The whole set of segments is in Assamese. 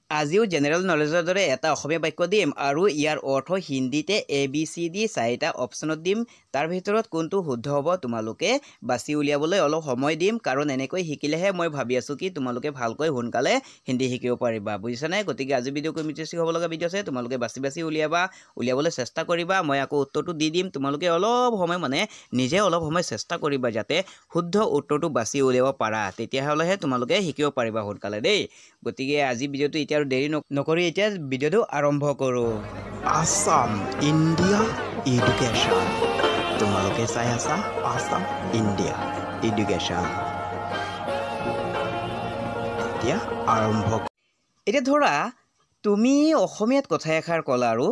আজিও জেনেৰেল নলেজৰ দৰে এটা অসমীয়া বাক্য দিম আৰু ইয়াৰ অৰ্থ হিন্দীতে ABCD 4টা অপশ্যনত দিম। তাৰ ভিতৰত কোনটো শুদ্ধ হ'ব তোমালোকে বাছি উলিয়াবলৈ অলপ সময় দিম, কাৰণ এনেকৈ শিকিলেহে মই ভাবি আছোঁ কি তোমালোকে ভালকৈ সোনকালে হিন্দী শিকিব পাৰিবা, বুজিছানে? গতিকে আজি ভিডিঅ' ইণ্টাৰেষ্টিং হ'ব লগা ভিডিঅ' আছে, তোমালোকে বাছি উলিয়াবলৈ চেষ্টা কৰিবা। মই আকৌ উত্তৰটো দি দিম, তোমালোকে অলপ সময় নিজে অলপ সময় চেষ্টা কৰিবা যাতে শুদ্ধ উত্তৰটো বাছি উলিয়াব পাৰা, তেতিয়াহ'লেহে তোমালোকে শিকিব পাৰিবা সোনকালে দেই। গতিকে আজি ভিডিঅ'টো এতিয়া আৰু দেৰি নকৰি এতিয়া ভিডিঅ'টো আৰম্ভ কৰোঁ। আসাম ইণ্ডিয়া এডুকেশ্যন, তোমালোকে চাই আছা আসাম ইণ্ডিয়া এডুকেশ্যন। এতিয়া আৰম্ভ। এতিয়া ধৰা তুমি অসমীয়াত কথা এষাৰ ক'লা আৰু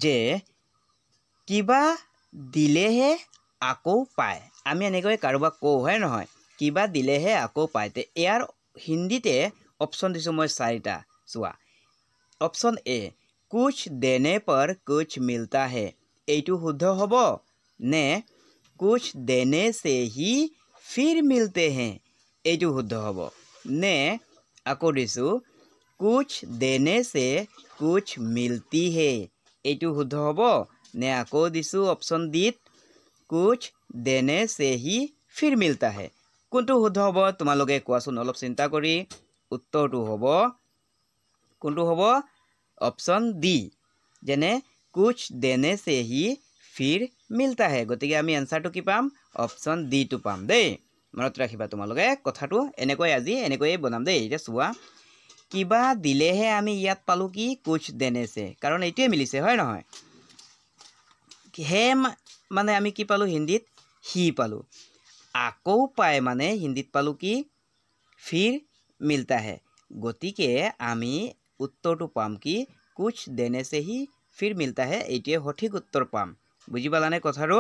যে কিবা দিলেহে আকৌ পায়। আমি এনেকৈ কাৰোবাক কওঁ, হয় নহয়? কিবা দিলেহে আকৌ পায়। ইয়াৰ হিন্দীতে অপশ্যন দিছোঁ মই 4টা, চোৱা। অপশ্যন এ, কুছ দেনে পৰ কুছ মিলতা হে, এইটো শুদ্ধ হ'ব নে কুছ দেনে সে হি ফিৰ মিলতে হে, এইটো শুদ্ধ হ'ব নে আকৌ দিছোঁ কুছ দেনে সে কুছ মিলতি হে, এইটো শুদ্ধ হ'ব নে আকৌ দিছোঁ অপশ্যন ডিত কুছ দেনে সে হি ফিৰ মিলতা হে, কোনটো শুদ্ধ হ'ব তোমালোকে কোৱাচোন অলপ চিন্তা কৰি। উত্তৰটো হ'ব কোনটো হ'ব? অপশ্যন ডি, যেনে কুছ দেনে সে হি ফিৰ মিলতা হে। গতিকে আমি এনচাৰটো কি পাম? অপশ্যন ডিটো পাম দেই। মনত ৰাখিবা তোমালোকে কথাটো, এনেকৈয়ে বনাম দেই। এতিয়া চোৱা, কিবা দিলেহে আমি ইয়াত পালোঁ কি কুছ দেনে সে, কাৰণ এইটোৱে মিলিছে, হয় নহয়? হে মানে আমি কি পালোঁ হিন্দীত? হি পালোঁ। আকৌ পায় মানে হিন্দীত পালোঁ কি? ফিৰ মিলতা হে। গতিকে আমি উত্তৰটো পাম কি কুছ দেনে সে হি ফিৰ মিলতা হে, এইটোৱে সঠিক উত্তৰ পাম। বুজি পালানে কথাটো?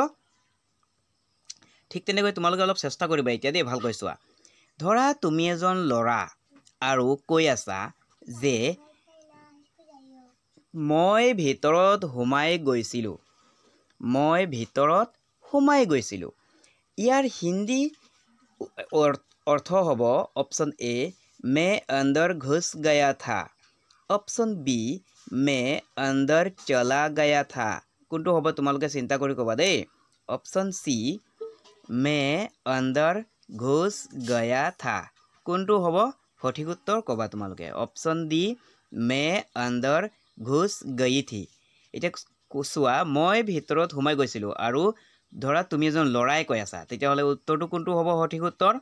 ঠিক তেনেকৈ তোমালোকে অলপ চেষ্টা কৰিবা এতিয়া দেই, ভালকৈ চোৱা। ধৰা তুমি এজন ল'ৰা আৰু কৈ আছা যে মই ভিতৰত সোমাই গৈছিলোঁ, মই ভিতৰত সোমাই গৈছিলোঁ। ইয়াৰ হিন্দী অৰ্থ হ'ব অপশ্যন এ, মে অন্দৰ ঘুছ গয়া থা। অপশ্যন বি, মে অন্দৰ চলা গয়া থা। কোনটো হ'ব তোমালোকে চিন্তা কৰি ক'বা দেই। অপশ্যন চি, মে অন্দৰ ঘুছ গয়া থা, কোনটো হ'ব সঠিক উত্তৰ ক'বা তোমালোকে। অপশ্যন ডি, মে অন্দৰ ঘুছ গয়ী থি। এতিয়া চোৱা, মই ভিতৰত সোমাই গৈছিলোঁ আৰু ধৰা তুমি এজন ল'ৰাই কৈ আছা, তেতিয়াহ'লে উত্তৰটো কোনটো হ'ব সঠিক উত্তৰ?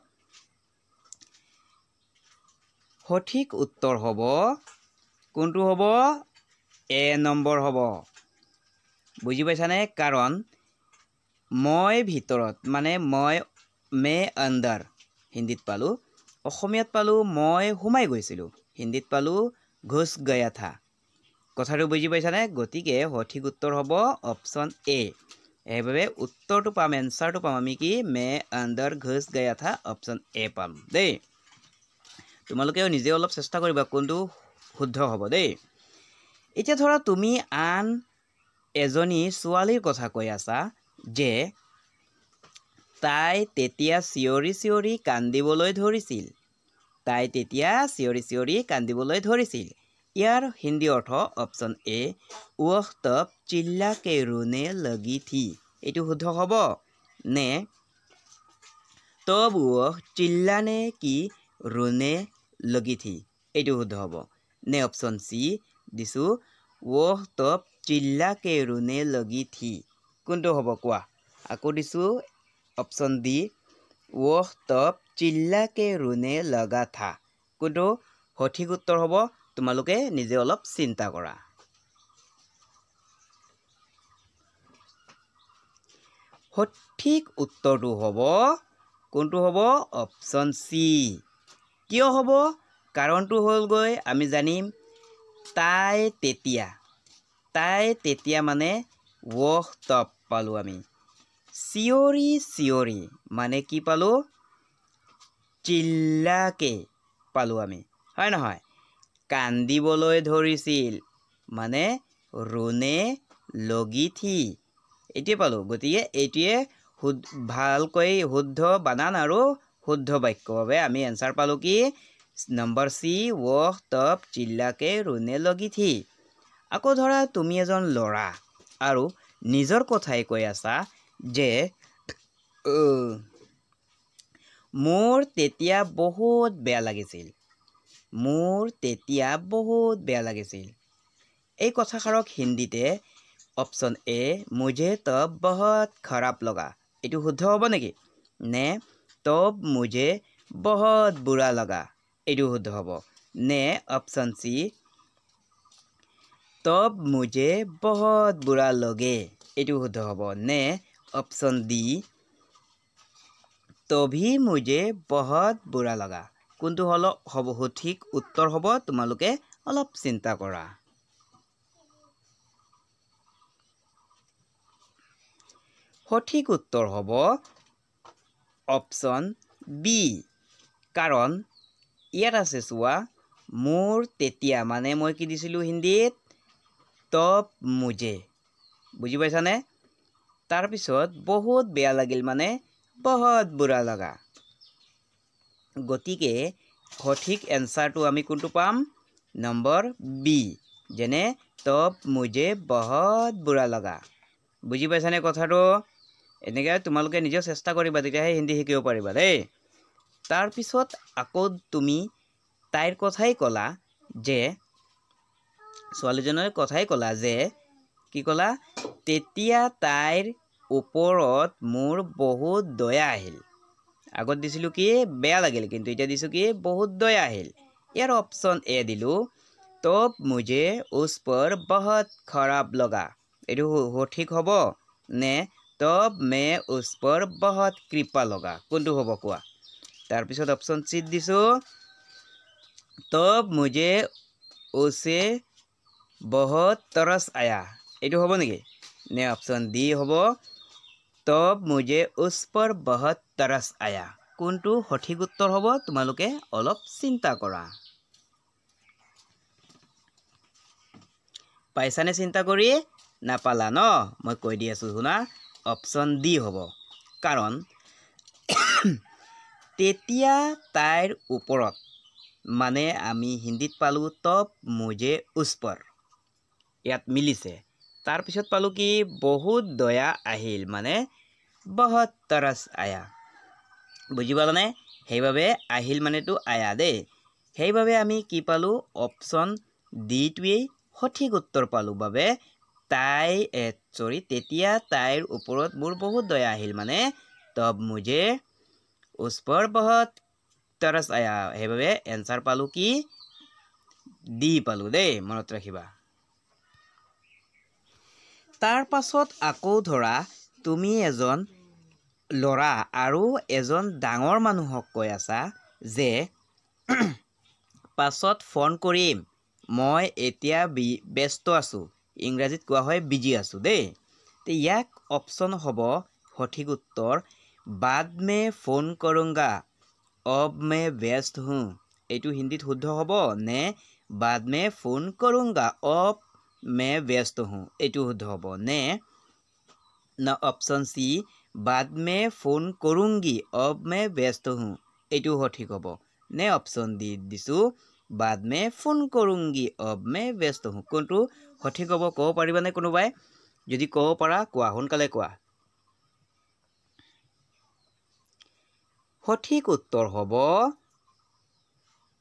সঠিক উত্তৰ হ'ব কোনটো হ'ব? এ নম্বৰ হ'ব। বুজি পাইছানে? কাৰণ মই ভিতৰত মানে মই মে অন্দৰ হিন্দীত পালোঁ, অসমীয়াত পালোঁ মই সোমাই গৈছিলোঁ, হিন্দীত পালোঁ ঘুছ গয়া থা। কথাটো বুজি পাইছানে? গতিকে সঠিক উত্তৰ হ'ব অপশ্যন এ। সেইবাবে উত্তৰটো পাম, এনচাৰটো পাম আমি কি? মে অন্দৰ ঘুছ গয়া থা, অপশ্যন এ পাম দেই। তোমালোকেও নিজে অলপ চেষ্টা কৰিবা কোনটো শুদ্ধ হ'ব দেই। এতিয়া ধৰা তুমি আন এজনী ছোৱালীৰ কথা কৈ আছা যে তাই তেতিয়া চিঞৰি চিঞৰি কান্দিবলৈ ধৰিছিল, তাই তেতিয়া চিঞৰি চিঞৰি কান্দিবলৈ ধৰিছিল। ইয়াৰ হিন্দী অৰ্থ অপশ্যন এ, ওহ তব চিল্লা কে ৰোনে লগি থি, এইটো শুদ্ধ হ'ব নে তব ওহ চিল্লানে কি ৰোনে লগি থি, এইটো শুদ্ধ হ'ব নে অপশ্যন চি দিছোঁ ওহ তব চিল্লা কে ৰোনে লগি থি, কোনটো হ'ব কোৱা? আকৌ দিছোঁ অপশ্যন ডি, ওহ তব চিল্লা কে ৰোনে লগা থা, কোনটো সঠিক উত্তৰ হ'ব তোমালোকে নিজে অলপ চিন্তা কৰা। সঠিক উত্তৰটো হ'ব কোনটো হ'ব? Option C. কিয় হ'ব? কাৰণটো হ'লগৈ আমি জানিম তাই তেতিয়া মানে ওহ তব পালোঁ আমি, চিঞৰি চিঞৰি মানে কি পালোঁ? চিল্লাকে পালোঁ আমি, হয় নহয়? কান্দিবলৈ ধৰিছিল মানে ৰোনে লগি থি, এইটোৱে পালোঁ। গতিকে এইটোৱে ভালকৈ শুদ্ধ বানান আৰু শুদ্ধ বাক্য বাবে আমি এনচাৰ পালোঁ কি নম্বৰ চি वह तब चिल्ला के रोने लगी थी। আকৌ ধৰা তুমি এজন ল'ৰা আৰু নিজৰ কথাই কৈ আছা যে মোৰ তেতিয়া বহুত বেয়া লাগিছিল। মোৰ তেতিয়া বহুত বেয়া লাগিছিল। এই কথাষাৰক হিন্দীতে অপশ্যন এ মুझे तब बहुत खराब लगा এইটো শুদ্ধ হ'ব নেকি? নে तब मुझे बहुत बुरा लगा এইটো শুদ্ধ হ'ব? নে অপশ্যন চি तब मुझे बहुत बुरा लगे এইটো শুদ্ধ হ'ব? নে অপশ্যন ডি तभी मुझे बहुत बुरा लगा কোনটো হ'ব সঠিক উত্তৰ হ'ব তোমালোকে অলপ চিন্তা কৰা। সঠিক উত্তৰ হ'ব অপশ্যন বি। কাৰণ ইয়াত আছে চোৱা মোৰ তেতিয়া মানে মই কি দিছিলোঁ হিন্দীত তব মুঝে বুজি পাইছানে? তাৰপিছত বহুত বেয়া লাগিল মানে বহুত বুৰা লগা। গতিকে সঠিক এনচাৰটো আমি কোনটো পাম? নম্বৰ বি যেনে তব মুঝে বহুত বুৰা লগা। বুজি পাইছানে কথাটো? এনেকৈ তোমালোকে নিজেও চেষ্টা কৰিবা তেতিয়াহে হিন্দী শিকিব পাৰিবা দেই। তাৰপিছত আকৌ তুমি তাইৰ কথাই ক'লা যে ছোৱালীজনীৰ কথাই ক'লা যে কি ক'লা? তেতিয়া তাইৰ ওপৰত মোৰ বহুত দয়া আহিল। আগত দিছিলোঁ কি বেয়া লাগিল কিন্তু এতিয়া দিছোঁ কি বহুত দয়া আহিল। ইয়াৰ অপশ্যন এ দিলোঁ তব মুঝে উস पर बहुत खराब लगा এইটো সঠিক হ'ব? নে তব মে উস पर बहुत कृपा लगा কোনটো হ'ব কোৱা? তাৰপিছত অপশ্যন চিত দিছোঁ তব মুঝে উছে बहुत तरस आया এইটো হ'ব নেকি? নে অপশ্যন ডি হ'ব তব মুঝে উস पर बहुत तरस आया কোনটো সঠিক উত্তৰ হ'ব তোমালোকে অলপ চিন্তা কৰা। পাইছানে চিন্তা কৰি? নাপালা ন? মই কৈ দি আছোঁ শুনা অপশ্যন ডি হ'ব। কাৰণ তেতিয়া তাইৰ ওপৰত মানে আমি হিন্দীত পালোঁ তব মুঝে উস पर ইয়াত মিলিছে। তাৰপিছত পালোঁ কি বহুত দয়া আহিল মানে বহুত তৰস আয়া। বুজি পালানে? সেইবাবে আহিল মানেতো আয়া দেই। সেইবাবে আমি কি পালোঁ? অপশ্যন ডিটোৱেই সঠিক উত্তৰ পালোঁ বাবে তেতিয়া তাইৰ ওপৰত মোৰ বহুত দয়া আহিল মানে তব মুঝে উস पर बहुत तरस आया। সেইবাবে এনচাৰ পালোঁ কি ডি পালোঁ দেই, মনত ৰাখিবা। তাৰ পাছত আকৌ ধৰা তুমি এজন ল'ৰা আৰু এজন ডাঙৰ মানুহক কৈ আছা যে পাছত ফোন কৰিম মই এতিয়া ব্যস্ত আছোঁ। ইংৰাজীত কোৱা হয় বিজি আছোঁ দেই। ইয়াক অপশ্যন হ'ব সঠিক উত্তৰ बाद में फोन करूँगा अब मैं व्यस्त हूँ এইটো হিন্দীত শুদ্ধ হ'ব? নে बाद में फोन करूँगा अब मैं व्यस्त हूँ এইটো শুদ্ধ হ'ব? নে অপশ্যন চি बाद में फोन करूँगी अब मैं व्यस्त हूँ এইটো সঠিক হ'ব? নে অপশ্যন ডি দিছোঁ बाद में फोन करूँगी अब मैं व्यस्त हूँ কোনটো সঠিক হ'ব ক'ব পাৰিবানে কোনোবাই? যদি ক'ব পাৰা কোৱা, সোনকালে কোৱা। সঠিক উত্তৰ হ'ব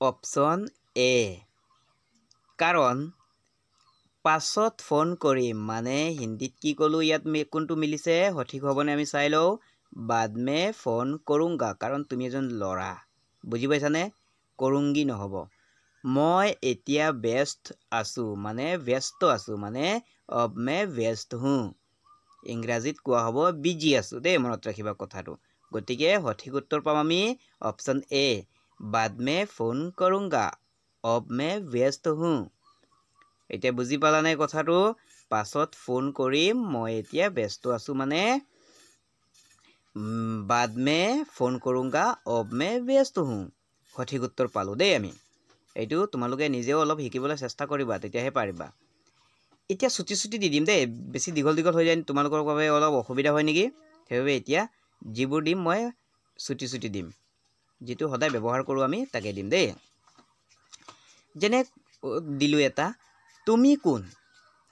অপশ্যন এ। কাৰণ পাছত ফোন কৰিম মানে হিন্দীত কি ক'লোঁ? ইয়াত কোনটো মিলিছে? সঠিক হ'বনে আমি চাই লওঁ। बाद में फोन करूँगा কাৰণ তুমি এজন ল'ৰা। বুজি পাইছানে? কৰোঁগি নহ'ব। মই এতিয়া ব্যস্ত আছোঁ মানে अब मैं व्यस्त हूँ ইংৰাজীত কোৱা হ'ব বিজি আছোঁ দেই, মনত ৰাখিবা কথাটো। গতিকে সঠিক উত্তৰ পাম আমি অপশ্যন এ बाद में फोन करूँगा अब मैं व्यस्त हूँ। এতিয়া বুজি পালানে কথাটো? পাছত ফোন কৰিম মই এতিয়া ব্যস্ত আছোঁ মানে बाद में फोन करूँगा अब मैं व्यस्त हूँ। সঠিক উত্তৰ পালোঁ দেই আমি। এইটো তোমালোকে নিজেও অলপ শিকিবলৈ চেষ্টা কৰিবা তেতিয়াহে পাৰিবা। এতিয়া ছুটি দি দিম দেই, বেছি দীঘল হৈ যায় তোমালোকৰ বাবে অলপ অসুবিধা হয় নেকি? সেইবাবে এতিয়া যিবোৰ দিম মই ছুটি দিম, যিটো সদায় ব্যৱহাৰ কৰোঁ আমি তাকে দিম দেই। যেনে দিলোঁ এটা তুমি কোন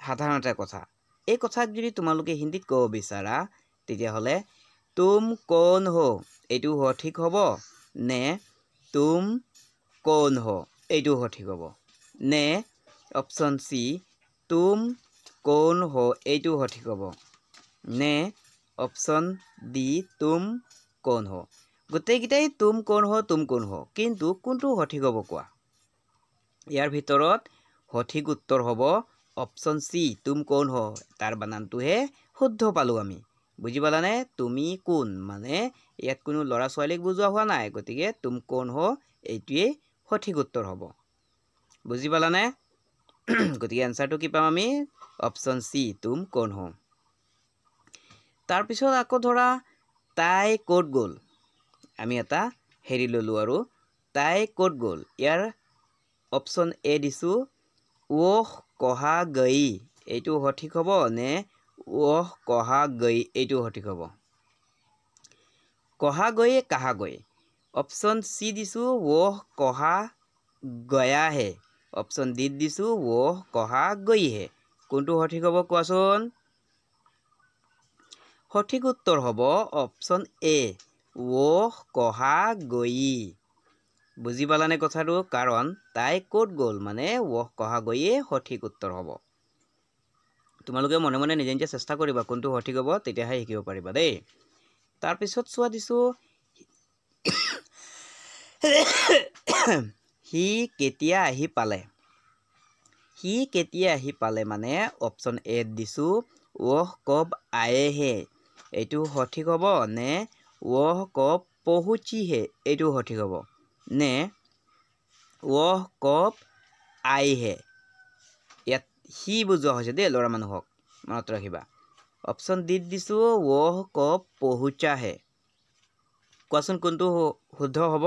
সাধাৰণ এটা কথা এই কথাক যদি তোমালোকে হিন্দীত ক'ব বিচাৰা তেতিয়াহ'লে তুম কৌন হো এইটো সঠিক হ'ব নে তুম কৌন হো এইটো সঠিক হ'ব নে অপশ্যন চি তুম কৌন হো এইটো সঠিক হ'ব নে অপশ্যন ডি তুম কৌন হো গোটেইকেইটাই তুম কৌন হো কিন্তু কোনটো সঠিক হ'ব কোৱা ইয়াৰ ভিতৰত সঠিক উত্তৰ হ'ব অপশ্যন চি তুম কৌন হো তাৰ বানানটোহে শুদ্ধ পালোঁ আমি বুজি পালানে তুমি কোন মানে ইয়াত কোনো ল'ৰা ছোৱালীক বুজোৱা হোৱা নাই গতিকে তুম কৌন হো এইটোৱেই সঠিক উত্তৰ হ'ব বুজি পালানে গতিকে এনসাৰটো কি পাম আমি অপশ্যন চি তুম কৌন হো তাৰপিছত আকৌ ধৰা তাই ক'ত গ'ল আমি এটা হেৰি ল'লোঁ আৰু তাই ক'ত গ'ল ইয়াৰ অপশ্যন এ দিছোঁ ওহ কহা গই এইটো সঠিক হ'ব নে ওহ কহা গই এইটো সঠিক হ'ব কহা গই কাহা গই অপশ্যন চি দিছোঁ ওহ কহা গয়া হে অপশ্যন ডি দিছোঁ ওহ কহা গই হে কোনটো সঠিক হ'ব কোৱাচোন সঠিক উত্তৰ হ'ব অপশ্যন এ ওহ কহা গই বুজি পালানে কথাটো কাৰণ তাই ক'ত গ'ল মানে ওহ কহা গৈয়ে সঠিক উত্তৰ হ'ব তোমালোকে মনে মনে নিজে নিজে চেষ্টা কৰিবা কোনটো সঠিক হ'ব তেতিয়াহে শিকিব পাৰিবা দেই তাৰপিছত চোৱা দিছোঁ সি কেতিয়া আহি পালে মানে অপশ্যন এ দিছোঁ ওহ কব আয়ে হে এইটো সঠিক হ'ব নে ওহ কব পহুচি হে এইটো সঠিক হ'ব নে ওহ কব আই হে ইয়াত সি বুজোৱা হৈছে দেই ল'ৰা মানুহক মনত ৰাখিবা অপশ্যন ডি দিছোঁ ওহ কব পহুচা হে কোৱাচোন কোনটো শুদ্ধ হ'ব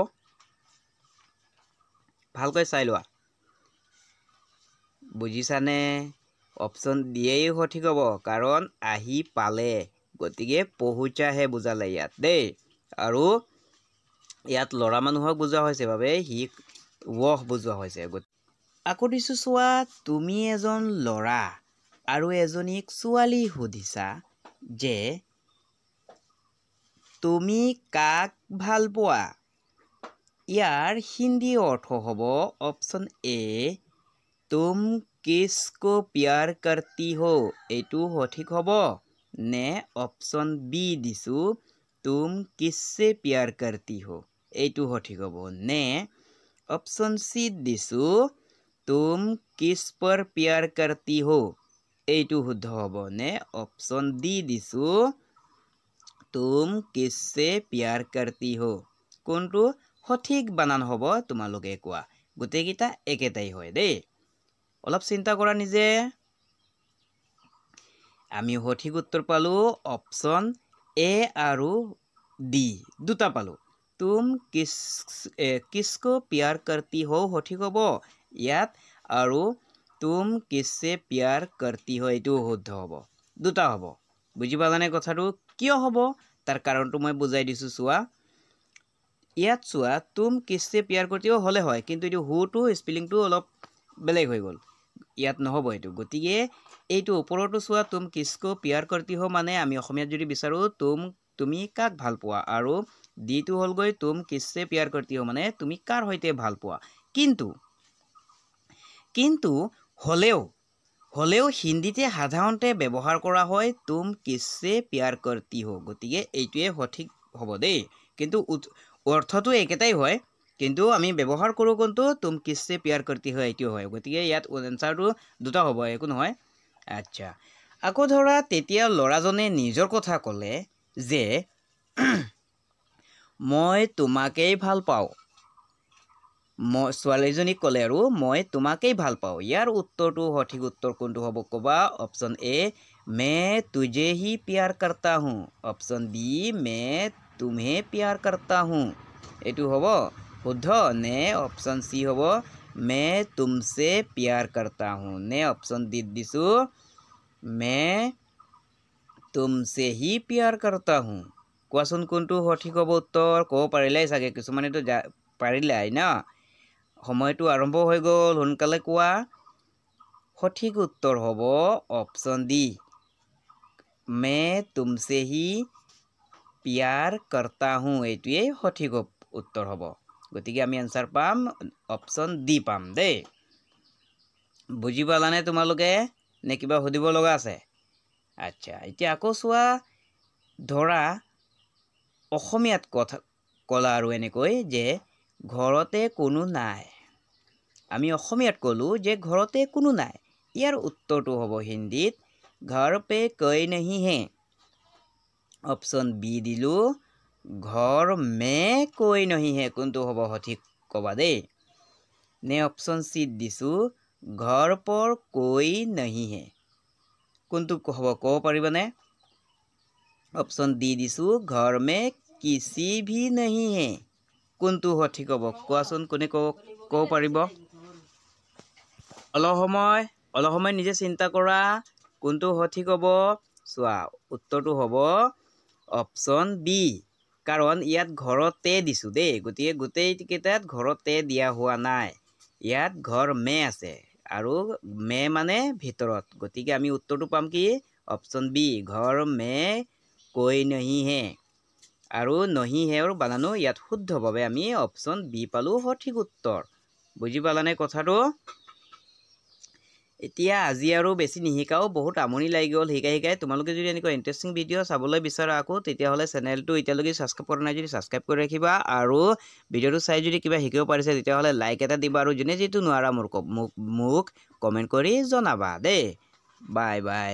ভালকৈ চাই লোৱা বুজিছানে অপশ্যন ডিয়েই সঠিক হ'ব কাৰণ আহি পালে গতিকে পহুচাহে বুজালে ইয়াত দেই আৰু ইয়াত ল'ৰা মানুহক বুজোৱা হৈছে বাবে সি ওহ বুজোৱা হৈছে আকৌ দিছোঁ চোৱা তুমি এজন ল'ৰা আৰু এজনীক ছোৱালী সুধিছা যে তুমি কাক ভাল পোৱা ইয়াৰ হিন্দী অৰ্থ হ'ব অপশ্যন এ তুম কিসকো প্যাৰ কৰতি হো এইটো সঠিক হ'ব নে অপশ্যন বি দিছোঁ তুম কিসছে প্যাৰ কৰতি হো এইটো সঠিক হ'ব নে অপশ্যন চি দিছোঁ তুম কিস পৰ প্যাৰ কৰতি হো এইটো শুদ্ধ হ'ব নে অপশ্যন ডি দিছোঁ তুম কিসছে প্যাৰ কৰতি হো কোনটো সঠিক বানান হ'ব তোমালোকে কোৱা গোটেইকেইটা একেটাই হয় দেই অলপ চিন্তা কৰা নিজে আমি সঠিক উত্তৰ পালোঁ অপশ্যন এ আৰু ডি দুটা পালোঁ তুম কিসকো প্যাৰ কৰতি হো সঠিক হ'ব ইয়াত আৰু তুম কিসছে প্যাৰ কৰতি হো এইটো শুদ্ধ হ'ব দুটা হ'ব বুজি পালানে কথাটো কিয় হ'ব তাৰ কাৰণটো মই বুজাই দিছোঁ চোৱা ইয়াত চোৱা তুম কিসছে প্যাৰ কৰতি হো হ'লে হয় কিন্তু এইটো হুটো স্পেলিংটো অলপ বেলেগ হৈ গ'ল ইয়াত নহ'ব এইটো গতিকে এইটো ওপৰতো চোৱা তুম কিসকো প্যাৰ কৰতি হো মানে আমি অসমীয়াত যদি বিচাৰোঁ তুমি কাক ভাল পোৱা আৰু ডিটো হ'লগৈ তুম কিসছে প্যাৰ কৰতি হো মানে তুমি কাৰ সৈতে ভাল পোৱা কিন্তু হ'লেও হিন্দীতে সাধাৰণতে ব্যৱহাৰ কৰা হয় তুম কিসছে প্যাৰ কৰতি হো গতিকে এইটোৱে সঠিক হ'ব দেই কিন্তু অৰ্থটো একেটাই হয় কিন্তু আমি ব্যৱহাৰ কৰোঁ কোনটো তুম কিসছে প্যাৰ কৰতি হো এইটো হয় গতিকে ইয়াত এনসাৰটো দুটা হ'ব একো নহয় আচ্ছা আকৌ ধৰা তেতিয়া ল'ৰাজনে নিজৰ কথা ক'লে যে মই তোমাকেই ভাল পাওঁ ছোৱালীজনীক ক'লে আৰু মই তোমাকেই ভাল পাওঁ ইয়াৰ উত্তৰটো সঠিক উত্তৰ কোনটো হ'ব ক'বা অপশ্যন এ মে তুঝে হি প্যাৰ কৰতা হুঁ অপশ্যন বি মে তুমহে প্যাৰ কৰতা হুঁ এইটো হ'ব শুদ্ধ নে অপশ্যন চি হ'ব মে তুমছে প্যাৰ কৰতা হুঁ নে অপশ্যন ডি দিছোঁ মে তুমছে হি প্যাৰ কৰতা হুঁ কোৱাচোন কোনটো সঠিক হ'ব উত্তৰ ক'ব পাৰিলাই চাগে কিছুমানেতো পাৰিলাই না সময়টো আৰম্ভ হৈ গ'ল সোনকালে কোৱা সঠিক উত্তৰ হ'ব অপশ্যন ডি मैं तुमसे ही प्यार करता हूँ এইটোৱেই সঠিক উত্তৰ হ'ব গতিকে আমি আনসাৰ পাম অপশ্যন ডি পাম দেই বুজি পালানে তোমালোকে নে কিবা সুধিব লগা আছে আচ্ছা এতিয়া আকৌ চোৱা ধৰা অসমীয়াত কথা কলা আৰু এনেকৈ যে ঘৰতে কোনো নাই আমি অসমীয়াত ক'লো যে ঘৰতে কোনো নাই ইয়াৰ উত্তৰটো হ'ব হিন্দীত घर पे कोई नहीं है ऑप्शन बी दिलु घर में कोई नहीं है कोनটো হ'ব সঠিক কবা দেই নে ऑप्शन सी দিছো घर पर कोई नहीं है কোনটো হ'ব ক'ব পাৰিবানে ऑप्शन डी दिছো घर में किसी भी नहीं है কোনটো সঠিক হ'ব কোৱাচোন কোনে ক'ব পাৰিব অলপ সময় নিজে চিন্তা কৰা কোনটো সঠিক হ'ব চোৱা উত্তৰটো হ'ব অপশ্যন বি কাৰণ ইয়াত ঘৰতে দিছো দেই গতিকে গোটেই কেইটাত ঘৰতে দিয়া হোৱা নাই ইয়াত ঘৰ মে আছে আৰু মে মানে ভিতৰত গতিকে আমি উত্তৰটো পাম কি অপশ্যন বি ঘৰ মে कोई नहीं है আৰু नहीं है আৰু বানানো ইয়াত শুদ্ধভাৱে আমি অপশ্যন বি পালো সঠিক উত্তৰ বুজি পালানে কথাটো এতিয়া আজি আৰু বেছি নিহিকাও বহুত আমনি লাগি গ'ল শিকাই তোমালোকে যদি এনেকুৱা ইন্টাৰেষ্টিং ভিডিঅ' চাবলৈ বিচাৰা আকৌ তেতিয়াহ'লে চেনেলটো এতিয়ালৈকে ছাবস্ক্ৰাইব কৰা নাই যদি ছাবস্ক্ৰাইব কৰি ৰাখিবা আৰু ভিডিঅ'টো চাই যদি কিবা শিকিব পাৰিছে তেতিয়াহ'লে লাইক এটা দিবা আৰু যোনে যিটো নোৱাৰা মোক কমেণ্ট কৰি জনাবা দেই বাই বাই